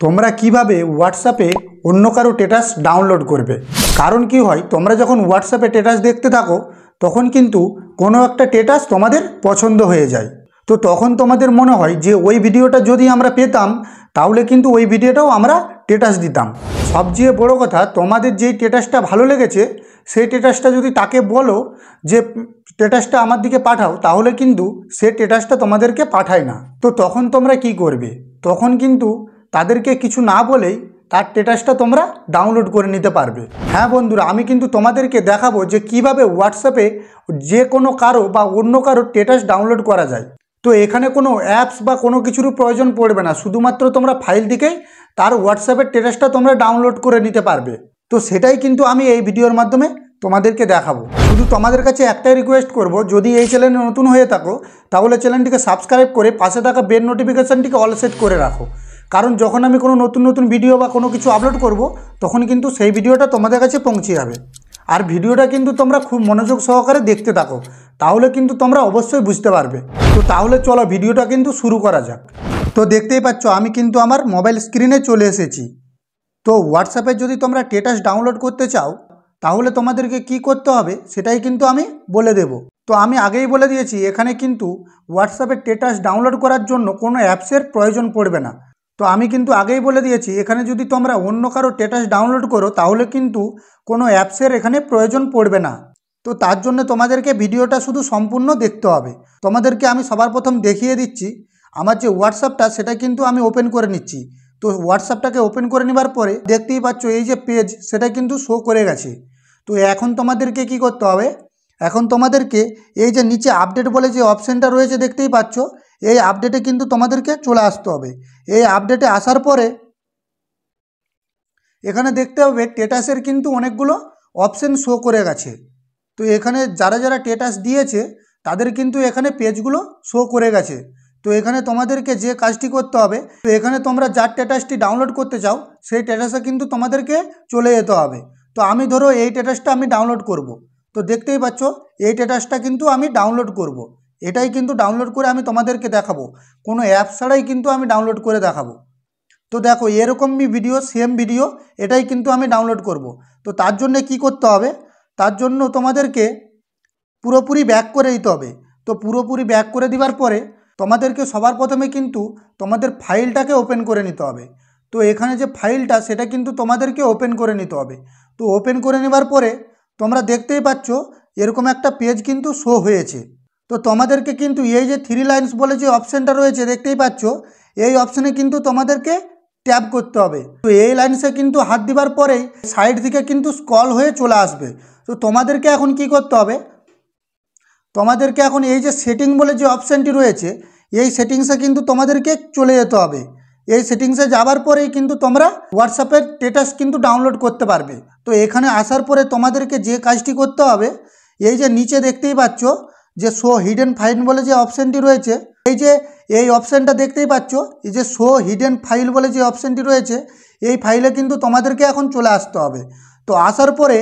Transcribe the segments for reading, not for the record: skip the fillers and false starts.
তোমরা কিভাবে হোয়াটসঅ্যাপে অন্য কারো স্ট্যাটাস ডাউনলোড করবে। কারণ কি হয়, তোমরা যখন হোয়াটসঅ্যাপে স্ট্যাটাস দেখতে থাকো তখন কিন্তু কোনো একটা স্ট্যাটাস তোমাদের পছন্দ হয়ে যায়। তো তখন তোমাদের মনে হয় যে ওই ভিডিওটা যদি আমরা পেতাম তাহলে কিন্তু ওই ভিডিওটাও আমরা স্ট্যাটাস দিতাম। সবচেয়ে বড় কথা, তোমাদের যেই স্ট্যাটাসটা ভালো লেগেছে সেই স্ট্যাটাসটা যদি তাকে বলো যে স্ট্যাটাসটা আমার দিকে পাঠাও, তাহলে কিন্তু সে স্ট্যাটাসটা তোমাদেরকে পাঠায় না। তো তখন তোমরা কি করবে? তখন কিন্তু তাদেরকে কিছু না বলেই তার স্ট্যাটাসটা তোমরা ডাউনলোড করে নিতে পারবে। হ্যাঁ বন্ধুরা, আমি কিন্তু তোমাদেরকে দেখাবো যে কিভাবে হোয়াটসঅ্যাপে যে কোনো কারো বা অন্য কারো স্ট্যাটাস ডাউনলোড করা যায়। তো এখানে কোনো অ্যাপস বা কোনো কিছুর প্রয়োজন পড়বে না, শুধুমাত্র তোমরা ফাইল দিকেই তার হোয়াটসঅ্যাপের স্ট্যাটাসটা তোমরা ডাউনলোড করে নিতে পারবে। তো সেটাই কিন্তু আমি এই ভিডিওর মাধ্যমে তোমাদেরকে দেখাবো। শুধু তোমাদের কাছে একটাই রিকোয়েস্ট করব, যদি এই চ্যানেলে নতুন হয়ে থাকো তাহলে চ্যানেলটিকে সাবস্ক্রাইব করে পাশে থাকা বেল নোটিফিকেশানটিকে অল সেট করে রাখো। কারণ যখন আমি কোনো নতুন ভিডিও বা কোনো কিছু আপলোড করব তখন কিন্তু সেই ভিডিওটা তোমাদের কাছে পৌঁছে যাবে। আর ভিডিওটা কিন্তু তোমরা খুব মনোযোগ সহকারে দেখতে থাকো, তাহলে কিন্তু তোমরা অবশ্যই বুঝতে পারবে। তো তাহলে চলো ভিডিওটা কিন্তু শুরু করা যাক। তো দেখতেই পাচ্ছ আমি কিন্তু আমার মোবাইল স্ক্রিনে চলে এসেছি। তো হোয়াটসঅ্যাপে যদি তোমরা স্ট্যাটাস ডাউনলোড করতে চাও তাহলে তোমাদেরকে কি করতে হবে সেটাই কিন্তু আমি বলে দেব। তো আমি আগেই বলে দিয়েছি, এখানে কিন্তু হোয়াটসঅ্যাপে স্ট্যাটাস ডাউনলোড করার জন্য কোনো অ্যাপসের প্রয়োজন পড়বে না। তো আমি কিন্তু আগেই বলে দিয়েছি, এখানে যদি তোমরা অন্য কারো স্ট্যাটাস ডাউনলোড করো তাহলে কিন্তু কোনো অ্যাপসের এখানে প্রয়োজন পড়বে না। তো তার জন্য তোমাদেরকে ভিডিওটা শুধু সম্পূর্ণ দেখতে হবে। তোমাদেরকে আমি সবার প্রথম দেখিয়ে দিচ্ছি আমার যে হোয়াটসঅ্যাপটা সেটা কিন্তু আমি ওপেন করে নিচ্ছি। তো হোয়াটসঅ্যাপটাকে ওপেন করে নেবার পরে দেখতেই পাচ্ছ এই যে পেজ সেটা কিন্তু শো করে গেছে। তো এখন তোমাদেরকে কি করতে হবে, এখন তোমাদেরকে এই যে নিচে আপডেট বলে যে অপশানটা রয়েছে দেখতেই পাচ্ছ, এই আপডেটে কিন্তু তোমাদেরকে চলে আসতে হবে। এই আপডেটে আসার পরে এখানে দেখতে হবে স্ট্যাটাসের কিন্তু অনেকগুলো অপশান শো করে গেছে। তো এখানে যারা যারা স্ট্যাটাস দিয়েছে তাদের কিন্তু এখানে পেজগুলো শো করে গেছে। তো এখানে তোমাদেরকে যে কাজটি করতে হবে, তো এখানে তোমরা যার স্ট্যাটাসটি ডাউনলোড করতে চাও সেই স্ট্যাটাসে কিন্তু তোমাদেরকে চলে যেতে হবে। তো আমি ধরো এই স্ট্যাটাসটা আমি ডাউনলোড করব। তো দেখতেই পাচ্ছ এই স্ট্যাটাসটা কিন্তু আমি ডাউনলোড করব। এটাই কিন্তু ডাউনলোড করে আমি তোমাদেরকে দেখাবো, কোনো অ্যাপ ছাড়াই কিন্তু আমি ডাউনলোড করে দেখাবো। তো দেখো এরকমই ভিডিও, সেম ভিডিও, এটাই কিন্তু আমি ডাউনলোড করব। তো তার জন্য কি করতে হবে, তার জন্য তোমাদেরকে পুরোপুরি ব্যাক করে দিতে হবে। তো পুরোপুরি ব্যাক করে দেওয়ার পরে তোমাদেরকে সবার প্রথমে কিন্তু তোমাদের ফাইলটাকে ওপেন করে নিতে হবে। তো এখানে যে ফাইলটা সেটা কিন্তু তোমাদেরকে ওপেন করে নিতে হবে। তো ওপেন করে নেবার পরে তোমরা দেখতেই পাচ্ছ এরকম একটা পেজ কিন্তু শো হয়েছে। তো তোমাদেরকে কিন্তু এই যে 3 লাইনস বলে যে অপশানটা রয়েছে দেখতেই পাচ্ছ, এই অপশানে কিন্তু তোমাদেরকে ট্যাপ করতে হবে। তো এই লাইনসে কিন্তু হাত দিবার পরেই সাইড দিকে কিন্তু স্ক্রল হয়ে চলে আসবে। তো তোমাদেরকে এখন কি করতে হবে, তোমাদেরকে এখন এই যে সেটিং বলে যে অপশানটি রয়েছে এই সেটিংসে কিন্তু তোমাদেরকে চলে যেতে হবে। এই সেটিংসে যাবার পরেই কিন্তু তোমরা হোয়াটসঅ্যাপের স্ট্যাটাস কিন্তু ডাউনলোড করতে পারবে। তো এখানে আসার পরে তোমাদেরকে যে কাজটি করতে হবে, এই যে নিচে দেখতেই পাচ্ছ যে শো হিডেন ফাইল বলে যে অপশানটি রয়েছে, এই অপশানটা দেখতেই পাচ্ছ, এই যে শো হিডেন ফাইল বলে যে অপশানটি রয়েছে এই ফাইলে কিন্তু তোমাদেরকে এখন চলে আসতে হবে। তো আসার পরে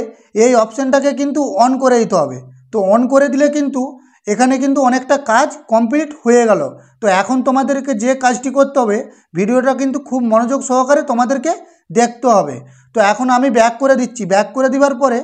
এই অপশানটাকে কিন্তু অন করে দিতে হবে। তো অন করে দিলে কিন্তু এখানে কিন্তু অনেকটা কাজ কমপ্লিট হয়ে গেল। তো এখন তোমাদেরকে যে কাজটি করতে হবে, ভিডিওটা কিন্তু খুব মনোযোগ সহকারে তোমাদেরকে দেখতে হবে। তো এখন আমি ব্যাক করে দিচ্ছি। ব্যাক করে দেওয়ার পরে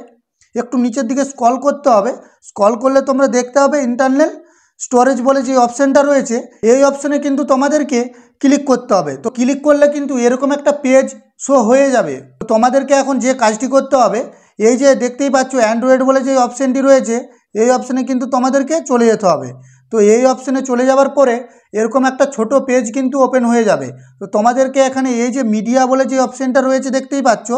একটু নিচের দিকে স্ক্রল করতে হবে। স্ক্রল করলে তোমরা দেখতে হবে ইন্টারনাল স্টোরেজ বলে যে অপশানটা রয়েছে এই অপশানে কিন্তু তোমাদেরকে ক্লিক করতে হবে। তো ক্লিক করলে কিন্তু এরকম একটা পেজ শো হয়ে যাবে। তো তোমাদেরকে এখন যে কাজটি করতে হবে, এই যে দেখতেই পাচ্ছ অ্যান্ড্রয়েড বলে যে অপশানটি রয়েছে এই অপশানে কিন্তু তোমাদেরকে চলে যেতে হবে। তো এই অপশানে চলে যাওয়ার পরে এরকম একটা ছোট পেজ কিন্তু ওপেন হয়ে যাবে। তো তোমাদেরকে এখানে এই যে মিডিয়া বলে যে অপশানটা রয়েছে দেখতেই পাচ্ছ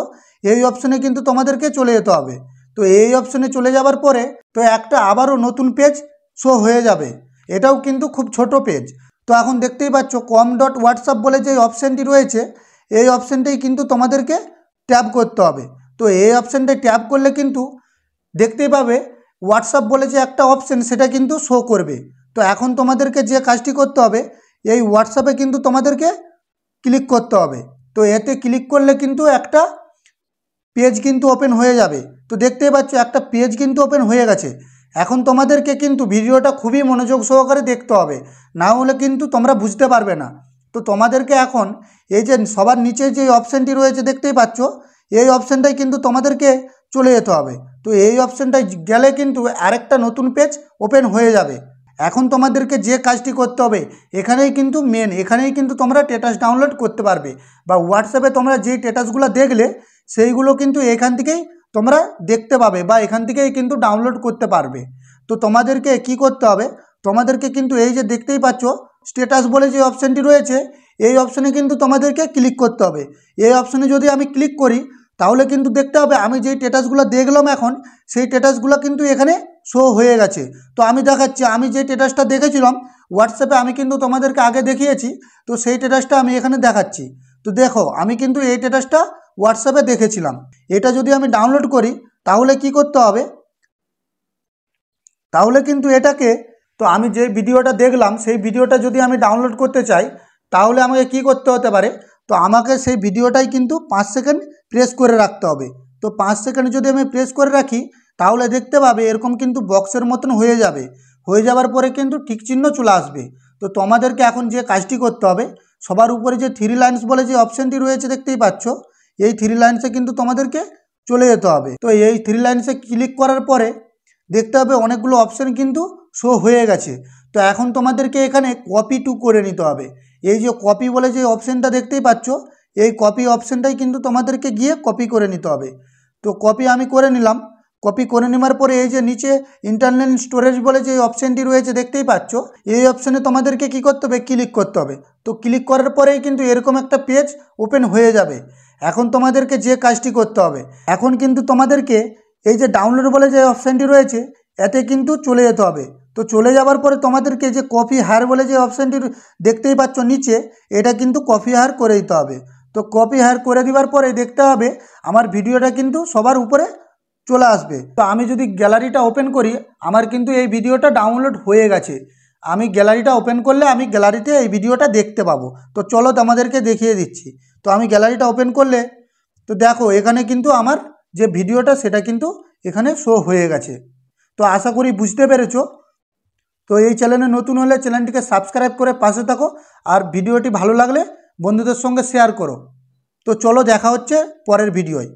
এই অপশানে কিন্তু তোমাদেরকে চলে যেতে হবে। তো এই অপশানে চলে যাওয়ার পরে তো একটা আবারও নতুন পেজ শো হয়ে যাবে। এটাও কিন্তু খুব ছোট পেজ। তো এখন দেখতেই পাচ্ছ com.whatsapp বলে যে অপশানটি রয়েছে এই অপশানটাই কিন্তু তোমাদেরকে ট্যাপ করতে হবে। তো এই অপশানটায় ট্যাপ করলে কিন্তু দেখতেই পাবে হোয়াটসঅ্যাপ বলে যে একটা অপশান সেটা কিন্তু শো করবে। তো এখন তোমাদেরকে যে কাজটি করতে হবে, এই হোয়াটসঅ্যাপে কিন্তু তোমাদেরকে ক্লিক করতে হবে। তো এতে ক্লিক করলে কিন্তু একটা পেজ কিন্তু ওপেন হয়ে যাবে। তো দেখতেই পাচ্ছ একটা পেজ কিন্তু ওপেন হয়ে গেছে। এখন তোমাদেরকে কিন্তু ভিডিওটা খুবই মনোযোগ সহকারে দেখতে হবে, না হলে কিন্তু তোমরা বুঝতে পারবে না। তো তোমাদেরকে এখন এই যে সবার নিচে যে অপশানটি রয়েছে দেখতেই পাচ্ছ, এই অপশানটাই কিন্তু তোমাদেরকে চলে যেতে হবে। তো এই অপশানটায় গেলে কিন্তু আরেকটা নতুন পেজ ওপেন হয়ে যাবে। এখন তোমাদেরকে যে কাজটি করতে হবে, এখানেই কিন্তু মেন, এখানেই কিন্তু তোমরা স্ট্যাটাস ডাউনলোড করতে পারবে, বা হোয়াটসঅ্যাপে তোমরা যেই স্ট্যাটাসগুলো দেখলে সেইগুলো কিন্তু এখান থেকেই তোমরা দেখতে পাবে, বা এখান থেকেই কিন্তু ডাউনলোড করতে পারবে। তো তোমাদেরকে কি করতে হবে, তোমাদেরকে কিন্তু এই যে দেখতেই পাচ্ছ স্ট্যাটাস বলে যে অপশানটি রয়েছে, এই অপশানে কিন্তু তোমাদেরকে ক্লিক করতে হবে। এই অপশানে যদি আমি ক্লিক করি তাহলে কিন্তু দেখতে হবে আমি যেই স্ট্যাটাসগুলো দেখলাম এখন, সেই স্ট্যাটাসগুলো কিন্তু এখানে শো হয়ে গেছে। তো আমি দেখাচ্ছি, আমি যে স্ট্যাটাসটা দেখেছিলাম হোয়াটসঅ্যাপে, আমি কিন্তু তোমাদেরকে আগে দেখিয়েছি, তো সেই স্ট্যাটাসটা আমি এখানে দেখাচ্ছি। তো দেখো, আমি কিন্তু এই স্ট্যাটাসটা হোয়াটসঅ্যাপে দেখেছিলাম। এটা যদি আমি ডাউনলোড করি তাহলে কি করতে হবে, তাহলে কিন্তু এটাকে, তো আমি যে ভিডিওটা দেখলাম সেই ভিডিওটা যদি আমি ডাউনলোড করতে চাই তাহলে আমাকে কি করতে হতে পারে, তো আমাকে সেই ভিডিওটাই কিন্তু 5 সেকেন্ড প্রেস করে রাখতে হবে। তো 5 সেকেন্ড যদি আমি প্রেস করে রাখি তাহলে দেখতে পাবে এরকম কিন্তু বক্সের মতন হয়ে যাবে। হয়ে যাওয়ার পরে কিন্তু টিক চিহ্ন চলে আসবে। তো তোমাদেরকে এখন যে কাজটি করতে হবে, সবার উপরে যে 3 লাইন্স বলে যে অপশানটি রয়েছে দেখতেই পাচ্ছ, এই 3 লাইন্সে কিন্তু তোমাদেরকে চলে যেতে হবে। তো এই 3 লাইন্সে ক্লিক করার পরে দেখতে হবে অনেকগুলো অপশান কিন্তু শো হয়ে গেছে। তো এখন তোমাদেরকে এখানে কপি টু করে নিতে হবে। এই যে কপি বলে যে অপশানটা দেখতেই পাচ্ছ, এই কপি অপশানটাই কিন্তু তোমাদেরকে গিয়ে কপি করে নিতে হবে। তো কপি আমি করে নিলাম। কপি করে নেওয়ার পরে এই যে নিচে ইন্টারনাল স্টোরেজ বলে যে অপশানটি রয়েছে দেখতেই পাচ্ছ, এই অপশানে তোমাদেরকে কি করতে হবে, ক্লিক করতে হবে। তো ক্লিক করার পরেই কিন্তু এরকম একটা পেজ ওপেন হয়ে যাবে। এখন তোমাদেরকে যে কাজটি করতে হবে, এখন কিন্তু তোমাদেরকে এই যে ডাউনলোড বলে যে অপশানটি রয়েছে এতে কিন্তু চলে যেতে হবে। তো চলে যাওয়ার পরে তোমাদেরকে যে কপি হায়ার বলে যে অপশানটি দেখতেই পাচ্ছ নিচে, এটা কিন্তু কপি হায়ার করে দিতে হবে। তো কপি হায়ার করে দেওয়ার পরে দেখতে হবে আমার ভিডিওটা কিন্তু সবার উপরে চলে আসবে। তো আমি যদি গ্যালারিটা ওপেন করি, আমার কিন্তু এই ভিডিওটা ডাউনলোড হয়ে গেছে। আমি গ্যালারিটা ওপেন করলে আমি গ্যালারিতে এই ভিডিওটা দেখতে পাবো। তো চলো তোমাদেরকে দেখিয়ে দিচ্ছি। তো আমি গ্যালারিটা ওপেন করলে তো দেখো এখানে কিন্তু আমার যে ভিডিওটা সেটা কিন্তু এখানে শো হয়ে গেছে। তো আশা করি বুঝতে পেরেছো। তো এই চ্যানেলে নতুন হলে চ্যানেলটিকে সাবস্ক্রাইব করে পাশে থাকো, আর ভিডিওটি ভালো লাগলে বন্ধুদের সঙ্গে শেয়ার করো। তো চলো দেখা হচ্ছে পরের ভিডিওয়।